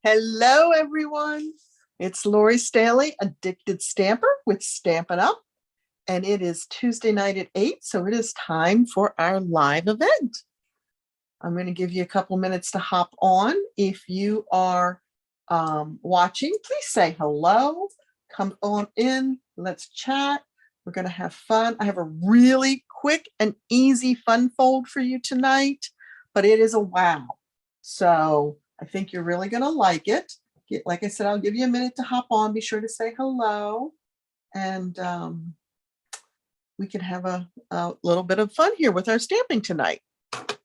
Hello, everyone. It's Lori Staley, Addicted Stamper with Stampin' Up. And it is Tuesday night at 8, so it is time for our live event. I'm going to give you a couple minutes to hop on. If you are watching, please say hello. Come on in. Let's chat. We're going to have fun. I have a really quick and easy fun fold for you tonight, but it is a wow. So I think you're really going to like it. Like I said, I'll give you a minute to hop on. Be sure to say hello. And we can have a little bit of fun here with our stamping tonight. Got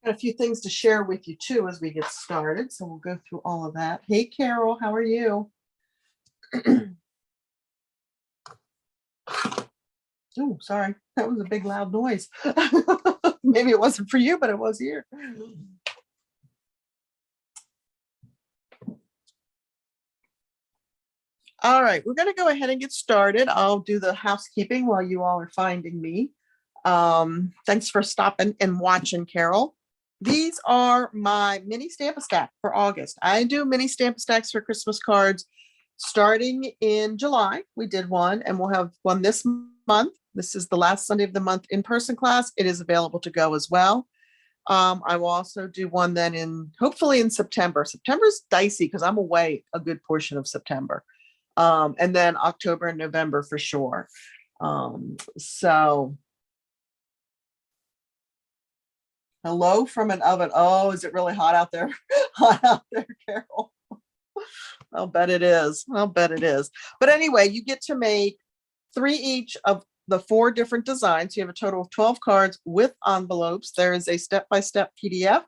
a few things to share with you too as we get started. So we'll go through all of that. Hey, Carol, how are you? Oh, sorry. That was a big loud noise. Maybe it wasn't for you, but it was here. All right, we're going to go ahead and get started. I'll do the housekeeping while you all are finding me. Thanks for stopping and watching, Carol. These are my mini Stamp-A-Stack for August. I do mini Stamp-A-Stacks for Christmas cards starting in July. We did one, and we'll have one this month. This is the last Sunday of the month in-person class. It is available to go as well. I will also do one then hopefully in September. September's dicey because I'm away a good portion of September. And then October and November for sure. So hello from an oven. Oh, is it really hot out there? Hot out there, Carol. I'll bet it is. I'll bet it is. But anyway, you get to make 3 each of the 4 different designs. You have a total of 12 cards with envelopes. There is a step-by-step PDF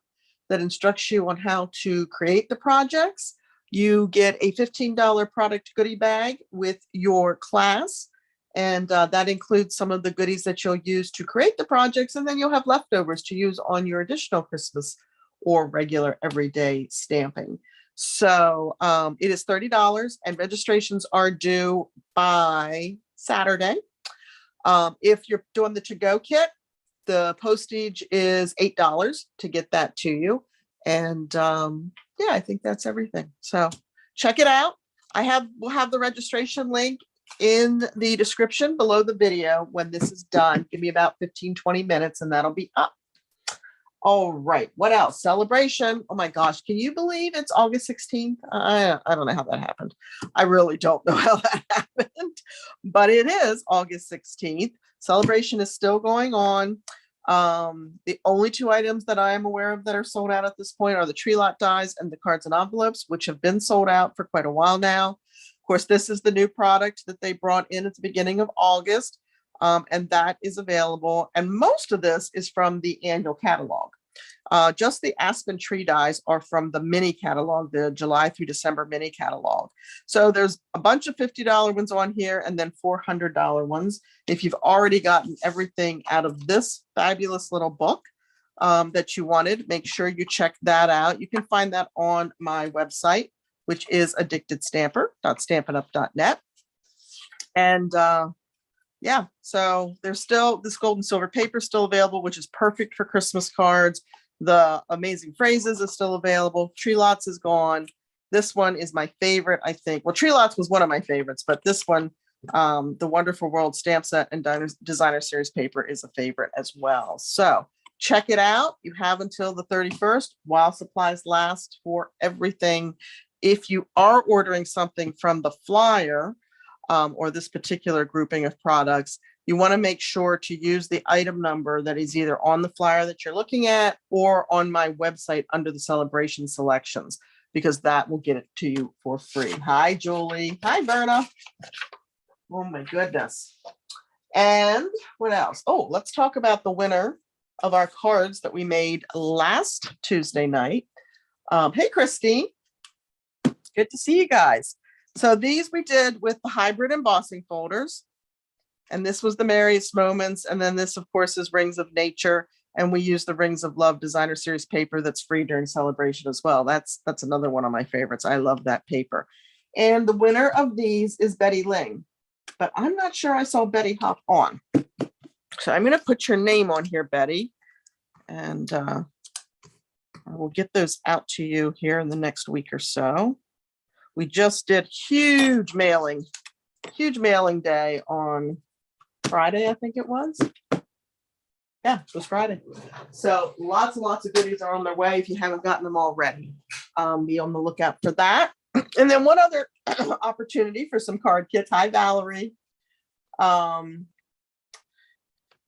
that instructs you on how to create the projects. You get a $15 product goodie bag with your class, and that includes some of the goodies that you'll use to create the projects, and then you'll have leftovers to use on your additional Christmas or regular everyday stamping. So it is $30, and registrations are due by Saturday. If you're doing the to-go kit, the postage is $8 to get that to you. And yeah, I think that's everything. So check it out. We'll have the registration link in the description below the video when this is done. Give me about 15-20 minutes and that'll be up. All right, what else? Celebration. Oh my gosh, can you believe it's August 16th? I don't know how that happened. I really don't know how that happened, but it is August 16th. Celebration is still going on. The only 2 items that I am aware of that are sold out at this point are the tree lot dies and the cards and envelopes, which have been sold out for quite a while now. Of course, this is the new product that they brought in at the beginning of August. And that is available. And most of this is from the annual catalog. Just the aspen tree dies are from the mini catalog, the July through December mini catalog. So there's a bunch of $50 ones on here and then $400 ones. If you've already gotten everything out of this fabulous little book that you wanted, make sure you check that out. You can find that on my website, which is addictedstamper.stampinup.net. And yeah, so there's still this gold and silver paper still available, which is perfect for Christmas cards. The amazing phrases is still available. Tree Lots is gone. This one is my favorite, I think. Well, Tree Lots was one of my favorites, but this one, the Wonderful World Stamp Set and Designer Series paper is a favorite as well. So check it out. You have until the 31st while supplies last for everything. If you are ordering something from the flyer, or this particular grouping of products, you want to make sure to use the item number that is either on the flyer that you're looking at or on my website under the celebration selections, because that will get it to you for free. Hi, Julie. Hi, Berna. Oh my goodness. And what else? Oh, let's talk about the winner of our cards that we made last Tuesday night. Hey, Christine. Good to see you guys. So these we did with the hybrid embossing folders. And this was the Merriest Moments. And then this, of course, is Rings of Nature. And we use the Rings of Love Designer Series paper that's free during celebration as well. That's another one of my favorites. I love that paper. And the winner of these is Betty Ling. But I'm not sure I saw Betty hop on. So I'm going to put your name on here, Betty. And I will get those out to you here in the next week or so. We just did huge mailing day on Friday, I think it was. Yeah, it was Friday. So lots and lots of goodies are on their way if you haven't gotten them already. Be on the lookout for that. And then one other opportunity for some card kits. Hi, Valerie.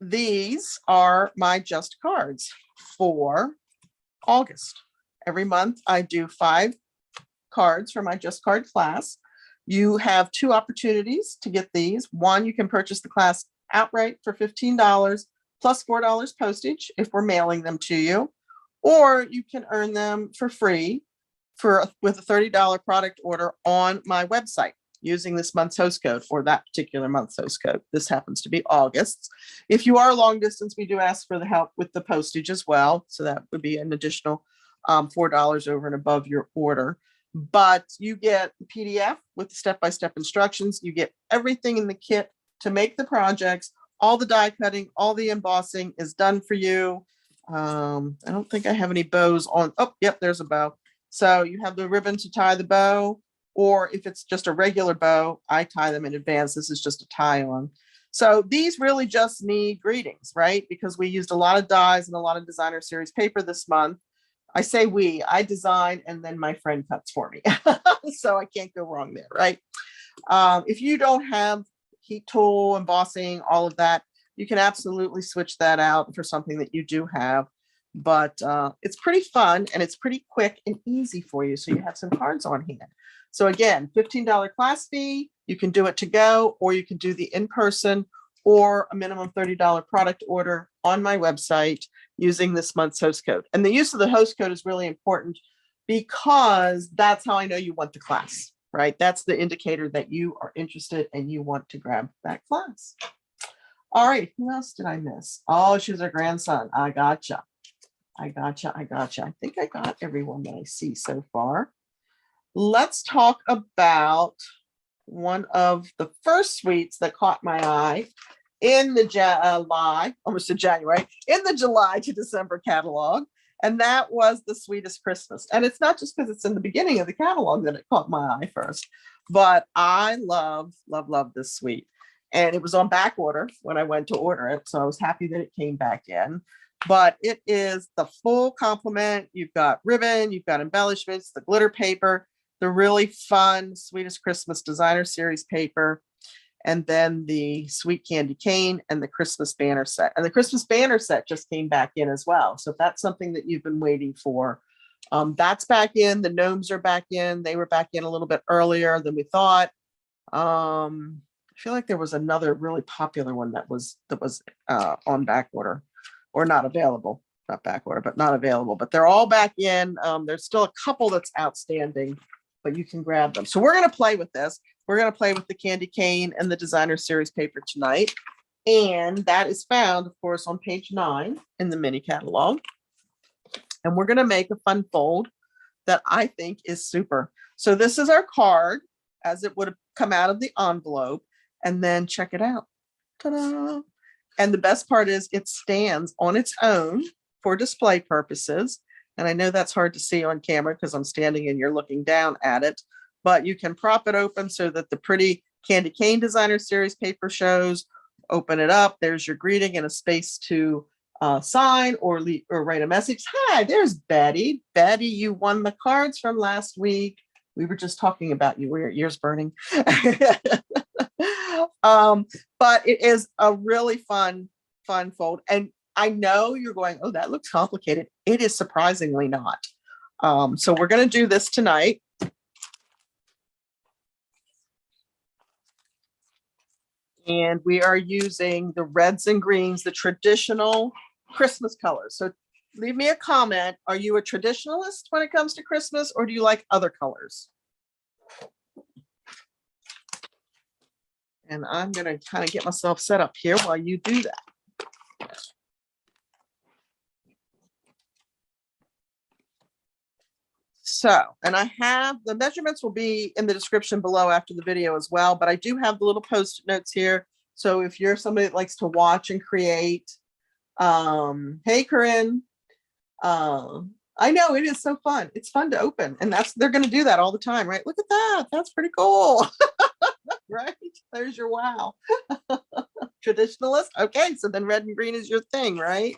These are my just cards for August. Every month I do 5 cards for my just card class. You have 2 opportunities to get these. One, you can purchase the class outright for $15 plus $4 postage if we're mailing them to you, or you can earn them for free with a $30 product order on my website using this month's host code or that particular month's host code. This happens to be August's. If you are long distance, we do ask for the help with the postage as well. So that would be an additional $4 over and above your order. But you get the PDF with the step-by-step instructions. You get everything in the kit to make the projects. All the die cutting, all the embossing is done for you. I don't think I have any bows on. Oh, yep, there's a bow. So you have the ribbon to tie the bow, or if it's just a regular bow, I tie them in advance. This is just a tie on. So these really just need greetings, right? Because we used a lot of dies and a lot of designer series paper this month. I say I design and then my friend cuts for me. So I can't go wrong there, right? If you don't have heat tool, embossing, all of that, you can absolutely switch that out for something that you do have. But it's pretty fun and it's pretty quick and easy for you. So you have some cards on hand. So again, $15 class fee, you can do it to go, or you can do the in-person or a minimum $30 product order on my website using this month's host code. And the use of the host code is really important because that's how I know you want the class, right? That's the indicator that you are interested and you want to grab that class. All right, who else did I miss? Oh, she's her grandson. I gotcha. I think I got everyone that I see so far. Let's talk about one of the first suites that caught my eye in the July to December catalog. And that was The Sweetest Christmas. And it's not just because it's in the beginning of the catalog that it caught my eye first, but I love this suite. And it was on back order when I went to order it. So I was happy that it came back in. But it is the full complement. You've got ribbon, you've got embellishments, the glitter paper, the really fun Sweetest Christmas designer series paper, and then the sweet candy cane and the Christmas banner set. And the Christmas banner set just came back in as well. So if that's something that you've been waiting for, that's back in. The gnomes are back in. They were back in a little bit earlier than we thought. I feel like there was another really popular one that was on back order. Or not available, not back order, but not available. But they're all back in. There's still a couple that's outstanding, but you can grab them. So we're going to play with this. We're going to play with the candy cane and the designer series paper tonight. And that is found, of course, on page 9 in the mini catalog. And we're going to make a fun fold that I think is super. So this is our card as it would have come out of the envelope. And then check it out. Ta-da! And the best part is it stands on its own for display purposes. And I know that's hard to see on camera because I'm standing and you're looking down at it, but you can prop it open so that the pretty candy cane designer series paper shows. Open it up. There's your greeting and a space to sign or write a message. Hi, there's Betty. Betty, you won the cards from last week. We were just talking about you. Were your ears burning? But it is a really fun fold. And I know you're going, oh, that looks complicated. It is surprisingly not. So we're going to do this tonight. And we are using the reds and greens, the traditional Christmas colors. So leave me a comment. Are you a traditionalist when it comes to Christmas, or do you like other colors? And I'm going to kind of get myself set up here while you do that. So, and I have the measurements will be in the description below after the video as well, but I do have the little post-it notes here. So if you're somebody that likes to watch and create, hey, Corinne, I know, it is so fun. It's fun to open, and they're going to do that all the time, right? Look at that. That's pretty cool. Right? There's your wow. Traditionalist. Okay, so then red and green is your thing, right?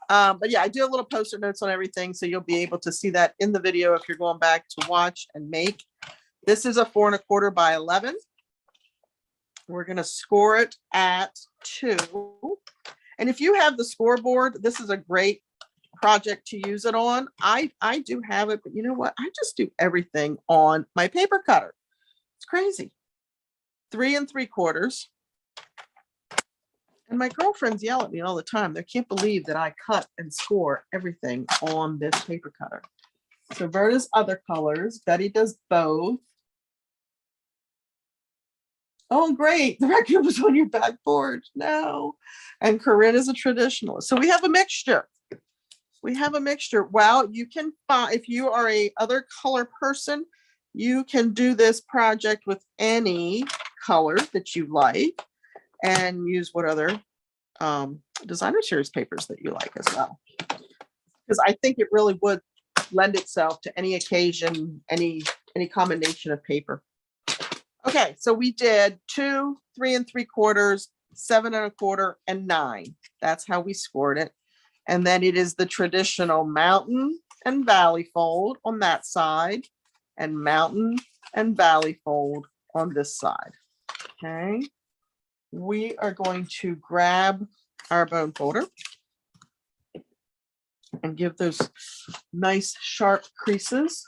But yeah, I do a little poster notes on everything, so you'll be able to see that in the video if you're going back to watch and make. This is a 4 1/4 by 11. We're going to score it at 2. And if you have the scoreboard, this is a great project to use it on. I do have it, but you know what? I just do everything on my paper cutter. It's crazy. 3 3/4. And my girlfriends yell at me all the time. They can't believe that I cut and score everything on this paper cutter. So Verda's other colors. Betty does both. Oh, great. The record was on your backboard. No. And Corinne is a traditionalist. So we have a mixture. We have a mixture. Wow, you can find, if you are a other color person, you can do this project with any color that you like and use what other designer series papers that you like as well. Because I think it really would lend itself to any occasion, any combination of paper. Okay, so we did 2, 3 3/4, 7 1/4, and 9. That's how we scored it. And then it is the traditional mountain and valley fold on that side, and mountain and valley fold on this side. Okay, we are going to grab our bone folder and give those nice sharp creases.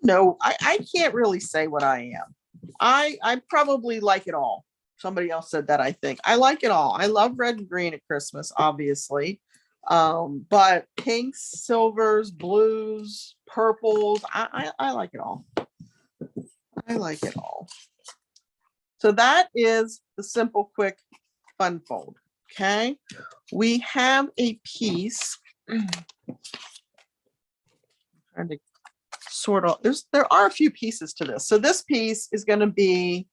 No, I can't really say what I am. I probably like it all. Somebody else said that, I think. I like it all. I love red and green at Christmas, obviously. But pinks, silvers, blues, purples, I like it all. I like it all. So that is the simple, quick, fun fold. Okay. We have a piece. I'm trying to sort of, there are a few pieces to this. So this piece is going to be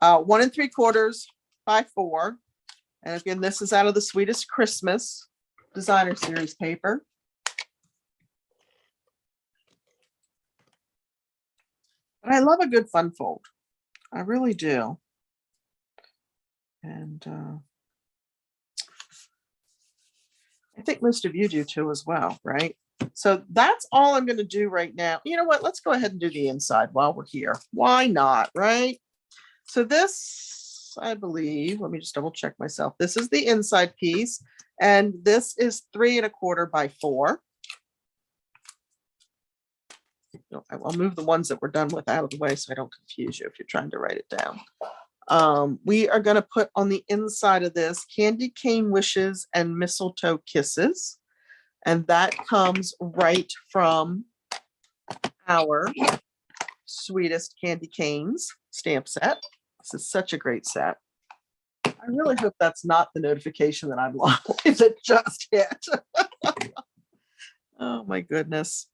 1 3/4 by 4. And again, this is out of the Sweetest Christmas designer series paper. But I love a good fun fold. I really do. And I think most of you do too as well, right? So that's all I'm going to do right now. You know what? Let's go ahead and do the inside while we're here. Why not, right? So this, I believe, let me just double check myself. This is the inside piece, and this is 3 1/4 by 4. I'll move the ones that we're done with out of the way so I don't confuse you if you're trying to write it down. We are going to put on the inside of this Candy Cane Wishes and Mistletoe Kisses. And that comes right from our Sweetest Candy Canes stamp set. This is such a great set. I really hope that's not the notification that I'm live. It just hit. Oh my goodness.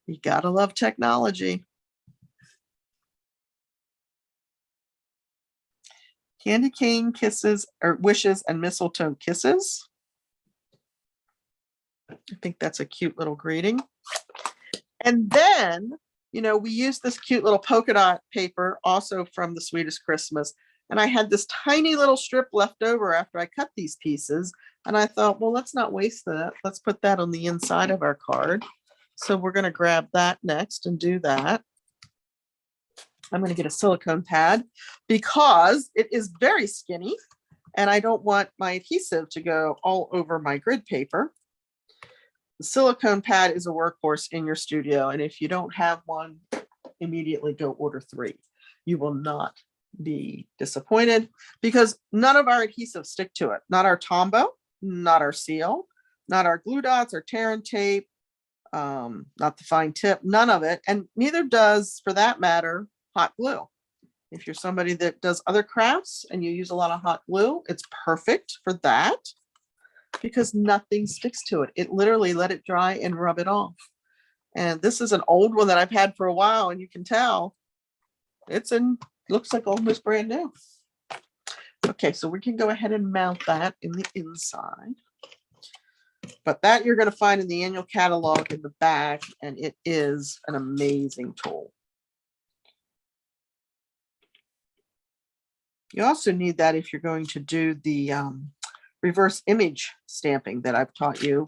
You gotta love technology. Candy Cane Kisses, or Wishes and Mistletoe Kisses. I think that's a cute little greeting. And then, you know, we use this cute little polka dot paper also from the Sweetest Christmas. And I had this tiny little strip left over after I cut these pieces. And I thought, well, let's not waste that. Let's put that on the inside of our card. So we're going to grab that next and do that. I'm going to get a silicone pad because it is very skinny and I don't want my adhesive to go all over my grid paper. The silicone pad is a workhorse in your studio, and if you don't have one, immediately go order 3. You will not be disappointed because none of our adhesives stick to it. Not our Tombow, not our seal, not our glue dots or tear and tape, not the fine tip, none of it. And neither does, for that matter, hot glue. If you're somebody that does other crafts and you use a lot of hot glue, it's perfect for that because nothing sticks to it. It literally let it dry and rub it off. And this is an old one that I've had for a while, and you can tell it's in, looks like almost brand new. Okay, so we can go ahead and mount that in the inside. But that you're going to find in the annual catalog in the back, and it is an amazing tool. You also need that if you're going to do the reverse image stamping that I've taught you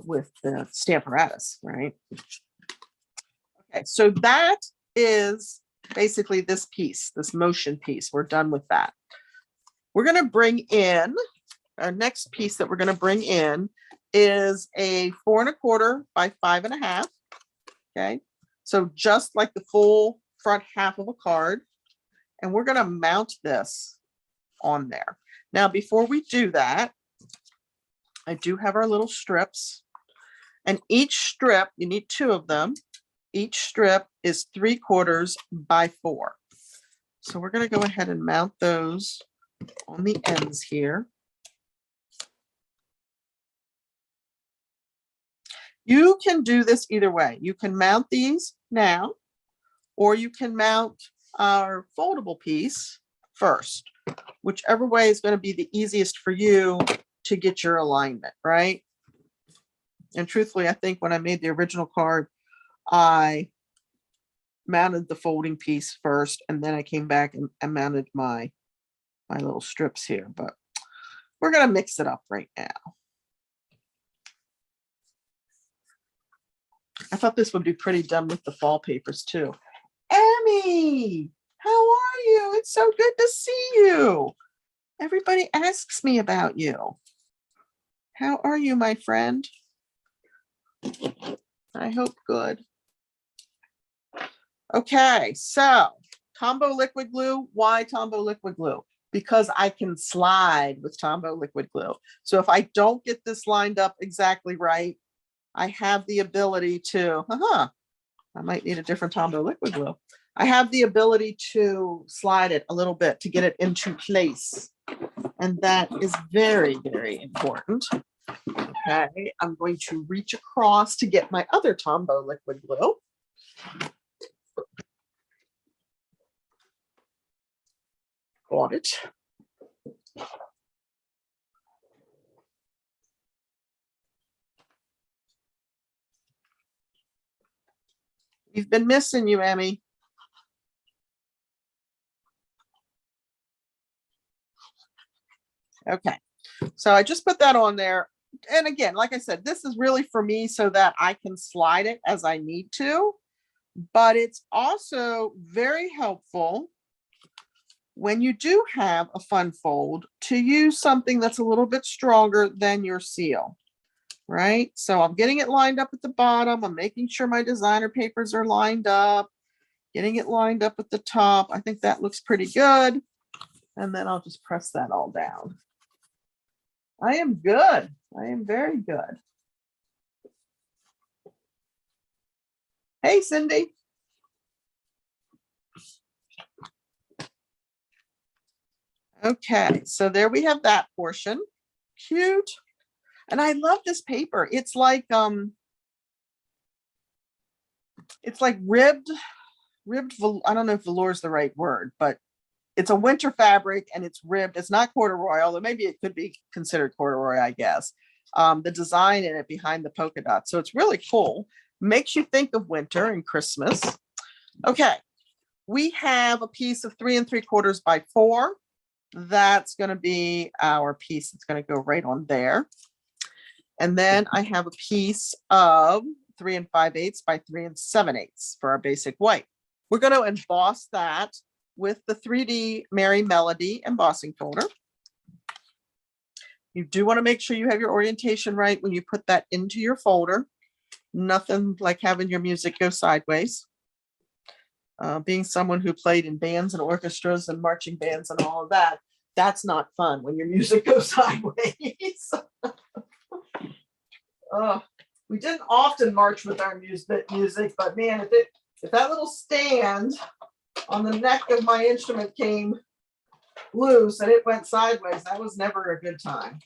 with the Stamparatus, right? Okay, so that is basically this piece, this motion piece. We're done with that. We're going to bring in our next piece that we're going to bring in is a 4 1/4 by 5 1/2. Okay, so just like the full front half of a card, and we're going to mount this on there. Now, before we do that, I do have our little strips, and each strip, you need 2 of them. Each strip is 3/4 by 4. So we're going to go ahead and mount those on the ends here. You can do this either way. You can mount these now, or you can mount our foldable piece first, whichever way is going to be the easiest for you to get your alignment, right? And truthfully, I think when I made the original card, I mounted the folding piece first, and then I came back and mounted my little strips here, but we're going to mix it up right now. I thought this would be pretty done with the fall papers too. Emmy, how are you? It's so good to see you. Everybody asks me about you. How are you, my friend? I hope good. Okay, so Tombow liquid glue. Why Tombow liquid glue? Because I can slide with Tombow liquid glue. So if I don't get this lined up exactly right, I have the ability to, I might need a different Tombow liquid glue. I have the ability to slide it a little bit to get it into place. And that is very, very important. Okay, I'm going to reach across to get my other Tombow liquid glue. Got it. We've been missing you, Emmy. Okay, so I just put that on there. And again, like I said, this is really for me so that I can slide it as I need to. But it's also very helpful when you do have a fun fold to use something that's a little bit stronger than your seal. Right? So I'm getting it lined up at the bottom. I'm making sure my designer papers are lined up, getting it lined up at the top. I think that looks pretty good. And then I'll just press that all down. I am good. I am very good. Hey, Cindy. Okay, so there we have that portion. Cute. And I love this paper. It's like ribbed, I don't know if velour is the right word, but it's a winter fabric and it's ribbed. It's not corduroy, although maybe it could be considered corduroy, I guess. The design in it behind the polka dots. So it's really cool. Makes you think of winter and Christmas. Okay, we have a piece of 3 3/4 by 4. That's going to be our piece. It's going to go right on there. And then I have a piece of 3 5/8 by 3 7/8 for our basic white. We're going to emboss that with the 3D Merry Melody embossing folder. You do want to make sure you have your orientation right when you put that into your folder. Nothing like having your music go sideways. Being someone who played in bands and orchestras and marching bands and all of that, that's not fun when your music goes sideways. We didn't often march with our music, but man, if that little stand on the neck of my instrument came loose and it went sideways, that was never a good time.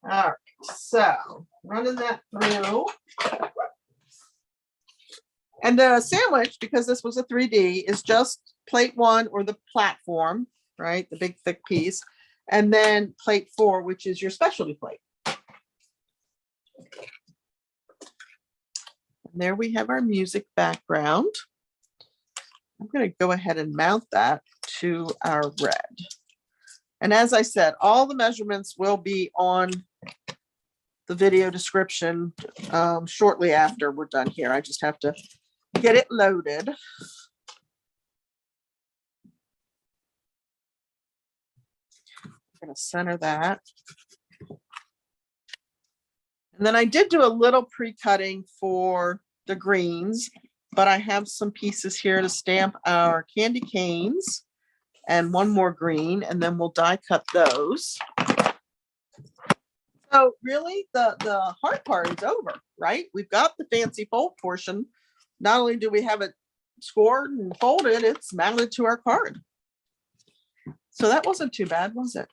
All right, so running that through. And the sandwich, because this was a 3D, is just plate 1 or the platform, right? The big thick piece. And then plate 4, which is your specialty plate. And there we have our music background. I'm going to go ahead and mount that to our red. And as I said, all the measurements will be on the video description shortly after we're done here. I just have to get it loaded. I'm going to center that. And then I did do a little pre-cutting for the greens, but I have some pieces here to stamp our candy canes and one more green, and then we'll die cut those. So really the hard part is over, right? We've got the fancy fold portion. Not only do we have it scored and folded, it's mounted to our card. So that wasn't too bad, was it?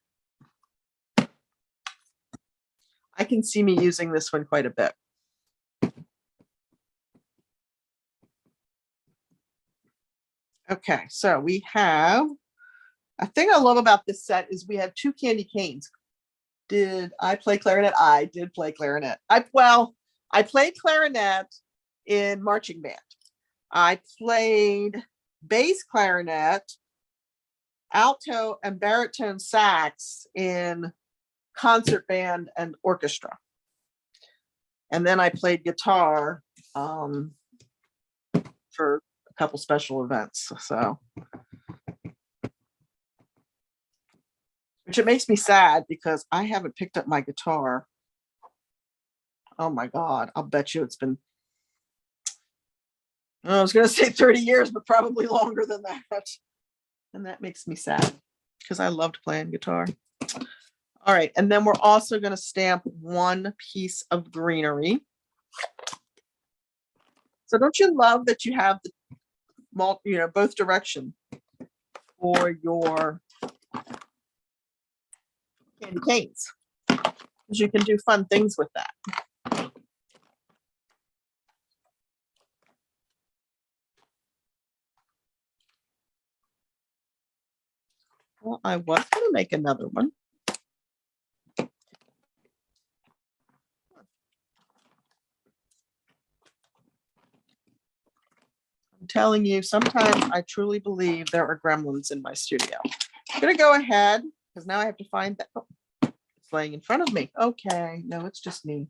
I can see me using this one quite a bit. Okay, so we have, a thing I love about this set is we have 2 candy canes. Did I play clarinet? I did play clarinet. I played clarinet in marching band. I played bass clarinet, alto, and baritone sax in concert band and orchestra. And then I played guitar for a couple special events. So, which it makes me sad because I haven't picked up my guitar. Oh my God, I'll bet you it's been, I was going to say 30 years, but probably longer than that. And that makes me sad because I loved playing guitar. All right, and then we're also going to stamp one piece of greenery. So don't you love that you have the both direction for your candy canes? Because you can do fun things with that. Well, I was going to make another one. I'm telling you, sometimes I truly believe there are gremlins in my studio. I'm going to go ahead because now I have to find that. Oh, it's laying in front of me. Okay, no, it's just me.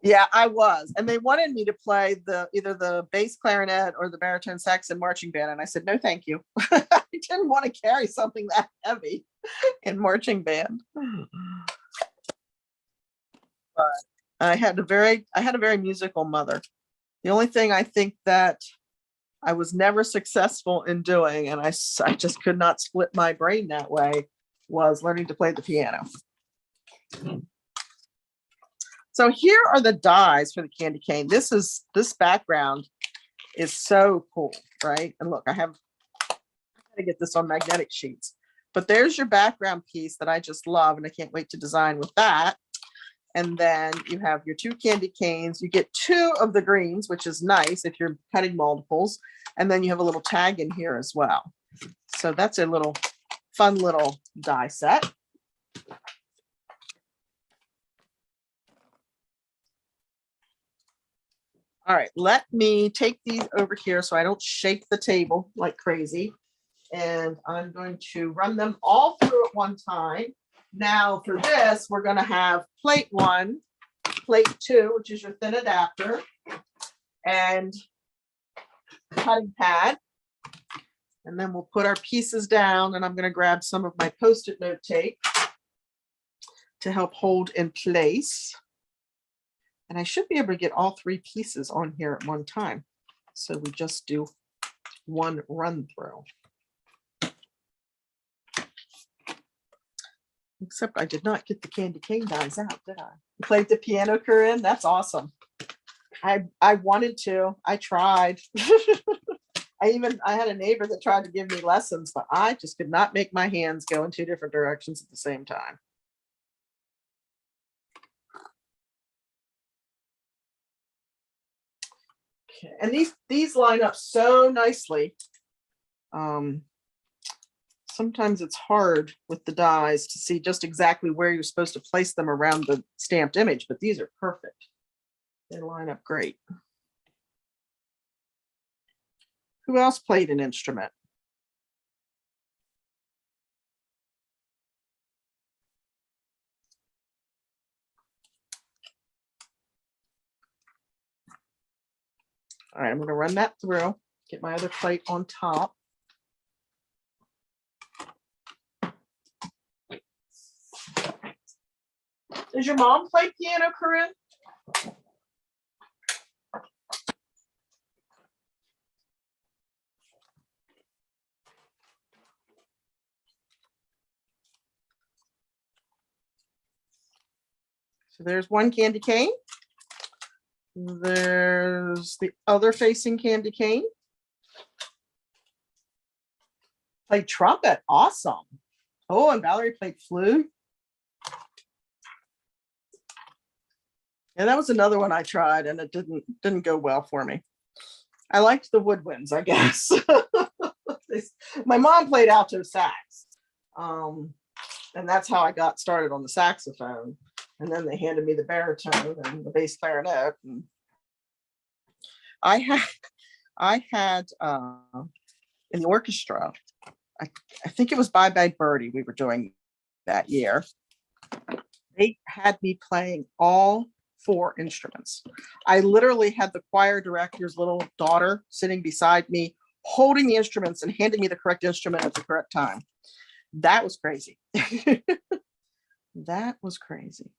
Yeah, I was. And they wanted me to play either the bass clarinet or the baritone sax in marching band. And I said, no, thank you. I didn't want to carry something that heavy in marching band. But I had a very musical mother. The only thing I think that I was never successful in doing, and I just could not split my brain that way, was learning to play the piano. So here are the dies for the candy cane. This background is so cool, right? And look, I got to get this on magnetic sheets. But there's your background piece that I just love, and I can't wait to design with that. And then you have your 2 candy canes. You get 2 of the greens, which is nice if you're cutting multiples. And then you have a little tag in here as well. So that's a little fun little die set. All right, let me take these over here so I don't shake the table like crazy. And I'm going to run them all through at one time. Now for this, we're going to have plate 1, plate 2, which is your thin adapter, and cutting pad. And then we'll put our pieces down, and I'm going to grab some of my Post-it note tape to help hold in place. And I should be able to get all 3 pieces on here at one time. So we just do one run through. Except I did not get the candy cane dies out, did I? You played the piano, Corinne? That's awesome. I wanted to. I tried. I had a neighbor that tried to give me lessons, but I just could not make my hands go in 2 different directions at the same time. Okay, and these line up so nicely Sometimes it's hard with the dies to see just exactly where you're supposed to place them around the stamped image, but these are perfect. They line up great. Who else played an instrument? All right, I'm going to run that through, get my other plate on top. Does your mom play piano, Corinne? So there's one candy cane. There's the other facing candy cane. Played trumpet, awesome. Oh, and Valerie played flute. And that was another one I tried, and it didn't go well for me. I liked the woodwinds, I guess. My mom played alto sax, and that's how I got started on the saxophone. And then they handed me the baritone and the bass clarinet. And I had in the orchestra. I think it was Bye Bye Birdie we were doing that year. They had me playing all 4 instruments. I literally had the choir director's little daughter sitting beside me, holding the instruments and handing me the correct instrument at the correct time. That was crazy. That was crazy.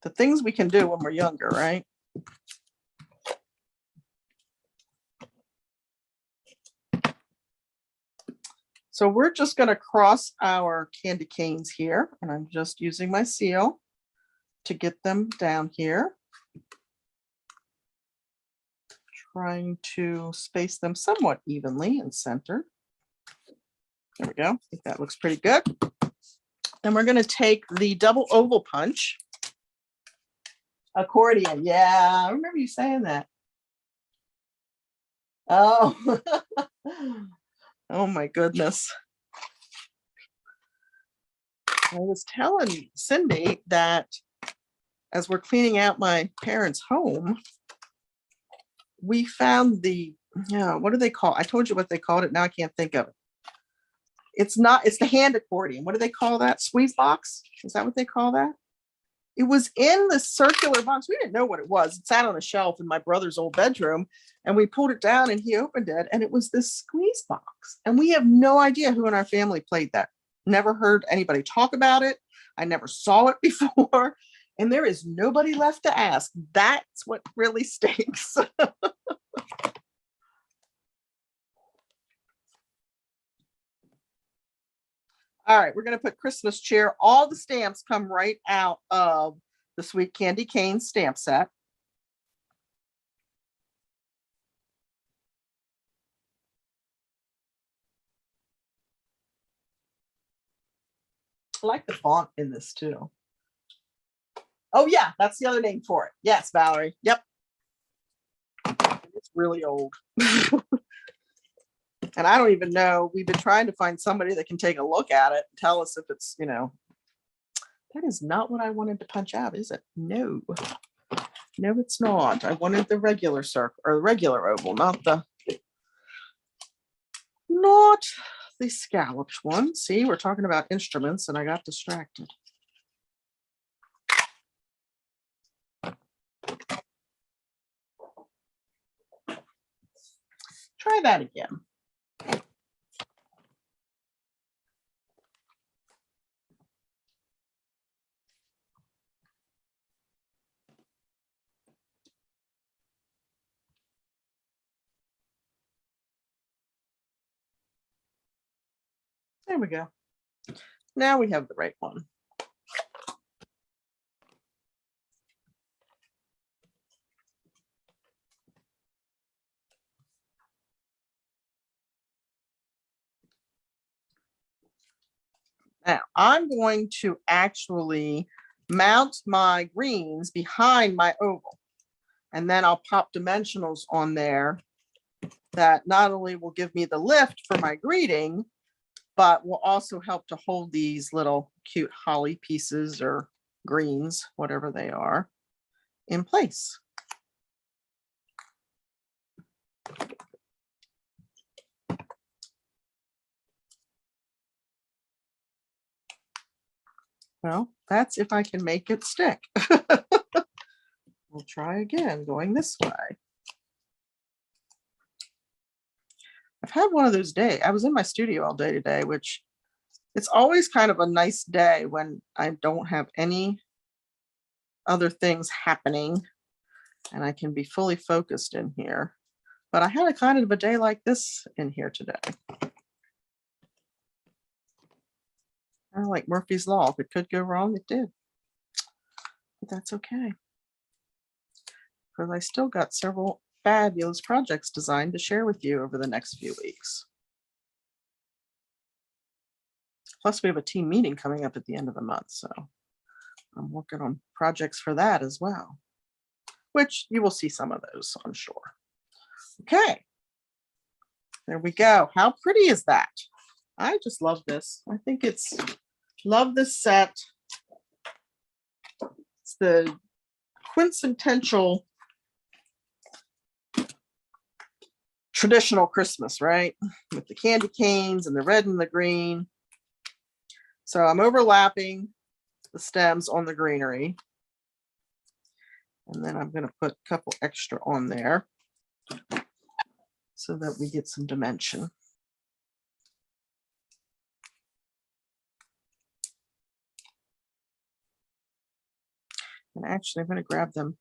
The things we can do when we're younger, right? So we're just going to cross our candy canes here, and I'm just using my seal to get them down here. Trying to space them somewhat evenly and centered. There we go. I think that looks pretty good. Then we're going to take the double oval punch. Accordion. Yeah, I remember you saying that. Oh. Oh my goodness. I was telling Cindy that as we're cleaning out my parents' home, we found the, what do they call it? I told you what they called it. Now I can't think of it. It's the hand accordion. What do they call that? Squeeze box? Is that what they call that? It was in the circular box. We didn't know what it was. It sat on a shelf in my brother's old bedroom, and we pulled it down and he opened it, and it was this squeeze box. And we have no idea who in our family played that. Never heard anybody talk about it. I never saw it before. And there is nobody left to ask. That's what really stinks. All right, we're going to put Christmas cheer. All the stamps come right out of the Sweet Candy Cane stamp set. I like the font in this too. Oh yeah, that's the other name for it. Yes, Valerie. Yep. It's really old. And I don't even know. We've been trying to find somebody that can take a look at it and tell us if it's, that is not what I wanted to punch out, is it? No. No, it's not. I wanted the regular circle or the regular oval, not the scalloped one. See, we're talking about instruments and I got distracted. Try that again. There we go. Now we have the right one. Now I'm going to actually mount my greens behind my oval, and then I'll pop dimensionals on there that not only will give me the lift for my greeting, but will also help to hold these little cute holly pieces or greens, whatever they are, in place. Well, that's if I can make it stick. We'll try again, going this way. I've had one of those days. I was in my studio all day today, which it's always kind of a nice day when I don't have any other things happening and I can be fully focused in here. But I had a kind of a day like this in here today. Kind of like Murphy's Law. If it could go wrong, it did. But that's okay. Because I still got several fabulous projects designed to share with you over the next few weeks. Plus, we have a team meeting coming up at the end of the month, so I'm working on projects for that as well, which you will see some of those, I'm sure. Okay, there we go. How pretty is that? I just love this. I think it's, love this set. It's the quintessential traditional Christmas, right? With the candy canes and the red and the green. So I'm overlapping the stems on the greenery. And then I'm going to put a couple extra on there so that we get some dimension. And actually, I'm going to grab them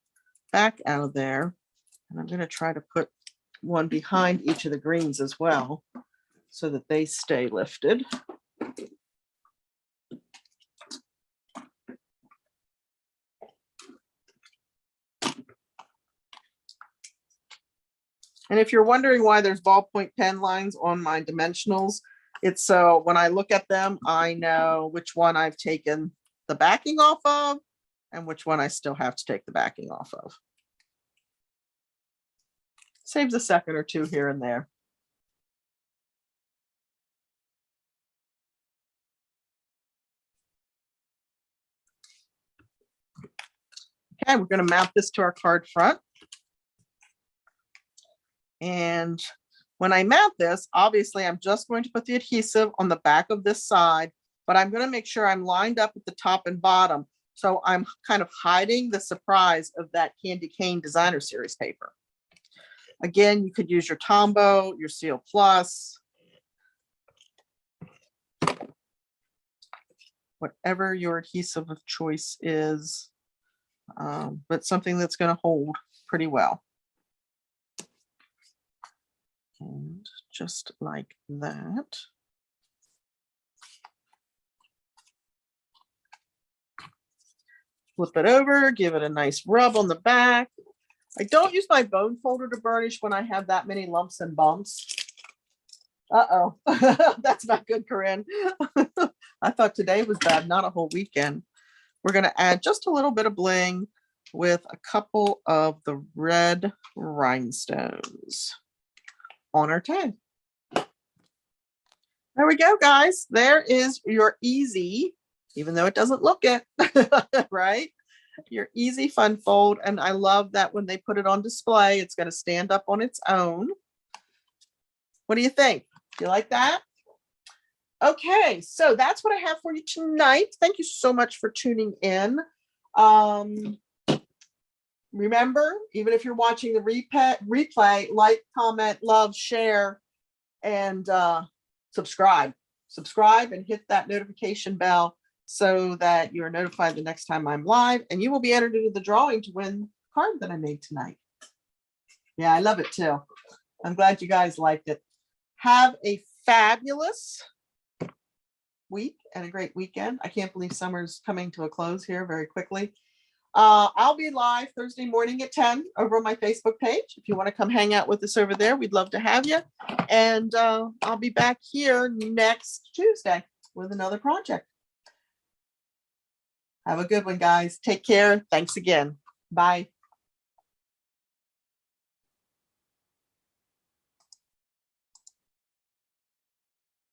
back out of there. And I'm going to try to put one behind each of the greens as well, so that they stay lifted. And if you're wondering why there's ballpoint pen lines on my dimensionals, it's so when I look at them, I know which one I've taken the backing off of and which one I still have to take the backing off of. Saves a second or two here and there. Okay, we're going to mount this to our card front. And when I mount this, obviously I'm just going to put the adhesive on the back of this side, but I'm going to make sure I'm lined up at the top and bottom. So I'm kind of hiding the surprise of that Candy Cane Designer Series paper. Again, you could use your Tombow, your Seal Plus, whatever your adhesive of choice is, but something that's going to hold pretty well. And just like that. Flip it over, give it a nice rub on the back. I don't use my bone folder to burnish when I have that many lumps and bumps. Uh-oh, that's not good, Corinne. I thought today was bad, not a whole weekend. We're going to add just a little bit of bling with a couple of the red rhinestones on our tag. There we go, guys. There is your easy, even though it doesn't look it, right? Your easy fun fold. And I love that when they put it on display, it's going to stand up on its own. What do you think? You like that? Okay, so that's what I have for you tonight. Thank you so much for tuning in. Remember, even if you're watching the replay, like, comment, love, share, and subscribe. Subscribe and hit that notification bell so that you're notified the next time I'm live, and you will be entered into the drawing to win the card that I made tonight. Yeah, I love it too. I'm glad you guys liked it. Have a fabulous week and a great weekend. I can't believe summer's coming to a close here very quickly. I'll be live Thursday morning at 10 over on my Facebook page. If you want to come hang out with us over there, we'd love to have you. And I'll be back here next Tuesday with another project. Have a good one, guys. Take care. Thanks again. Bye.